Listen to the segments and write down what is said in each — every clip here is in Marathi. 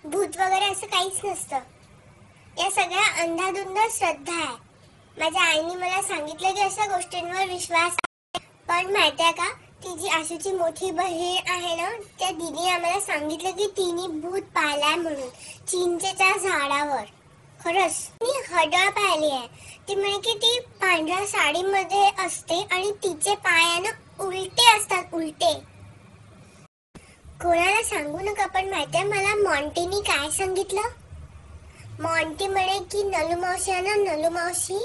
भूत वगैरे असं काहीच नसतं. या सगळ्या अंधाधुंद श्रद्धा आहे. माझ्या आईने मला सांगितलं की अशा गोष्टींवर विश्वास, पण माहितीये का, ती जी आशूची मोठी बहीण आहे ना, त्या दिदी आम्हाला सांगितलं की तिने भूत पाहिलाय म्हणून चिंचेच्या झाडावर. खरंच मी हडळ पाहिली आहे. ती म्हणे की ती पांढऱ्या साडीमध्ये असते आणि तिचे पाय ना उलटे असतात, उलटे. कोणाला सांगू नका, पण माहितीये मला मॉन्टीनी काय सांगितलं. मॉन्टी म्हणे की नलू मावशी आहे ना, नलू मावशी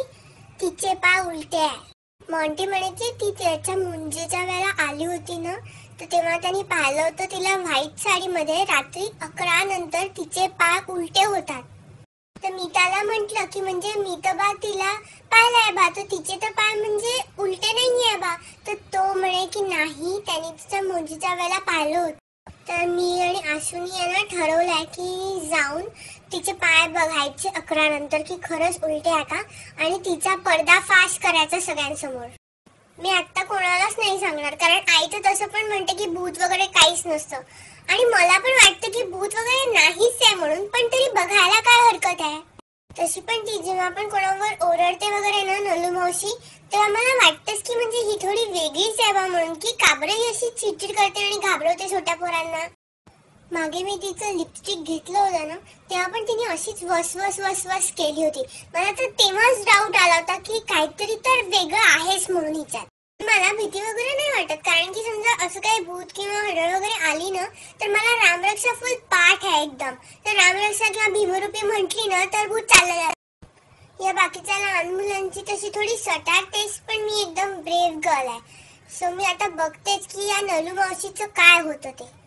तिचे पाय उलटे आहे. मॉन्टी म्हणे की ती त्याच्या मुंजीच्या वेळेला आली होती ना, तर तेव्हा त्यांनी पाहिलं होतं तिला व्हाईट साडीमध्ये रात्री 11 नंतर तिचे पाय उलटे होतात. तर मी त्याला म्हंटल की म्हणजे मी तर बा तिला पाहिलंय बा, तर तिचे तर पाय म्हणजे उलटे नाहीये बा. तर तो म्हणे की नाही, त्याने तिच्या मुंजीच्या वेळेला पाहिलं होतं. तर मी आणि आशूनी यांना ठरवलंय की जाऊन तिचे पाय बघायचे 11 नंतर की खरंच उलटे आहे का, आणि तिचा पर्दाफाश करायचा सगळ्यांसमोर. मी आता कोणालाच नाही सांगणार, कारण आई तर तसं पण म्हणते की भूत वगैरे काहीच नसतं, आणि मला पण वाटतं की भूत वगैरे नाहीच आहे म्हणून, पण तरी बघायला काय हरकत आहे. तशी पण ती जेव्हा पण कोणावर ओरडते वगैरे ना नलू मावशी, तेव्हा मला वाटतंच की म्हणजे ही थोडी वेगळीच आहे बा, म्हणून की काबरे अशी चिडचिड करते आणि घाबरवते छोट्या पोरांना. मागे मी तिचं लिपस्टिक घेतलं होतं ना, तेव्हा पण तिने अशीच वस वस वस वस केली होती. मला तर तेव्हाच डाऊट आला होता की काहीतरी तर वेगळं आहेच म्हणून हिच्यात. मला भीती वगैरे नाही वाटत, कारण की समजा असं काही भूत किंवा हडळ वगैरे आली ना, तर मला रामरक्षा फुल पाठ आहे एकदम. तर रामरक्षा किंवा भीमरूपी म्हटली ना तर भूत चाललं जातं. या बाकीच्या लहान मुलांची तशी थोडी सटारतेच, पण मी एकदम ब्रेव गर्ल आहे. सो मी आता बघतेच की या नलू मावशीचं काय होतं ते.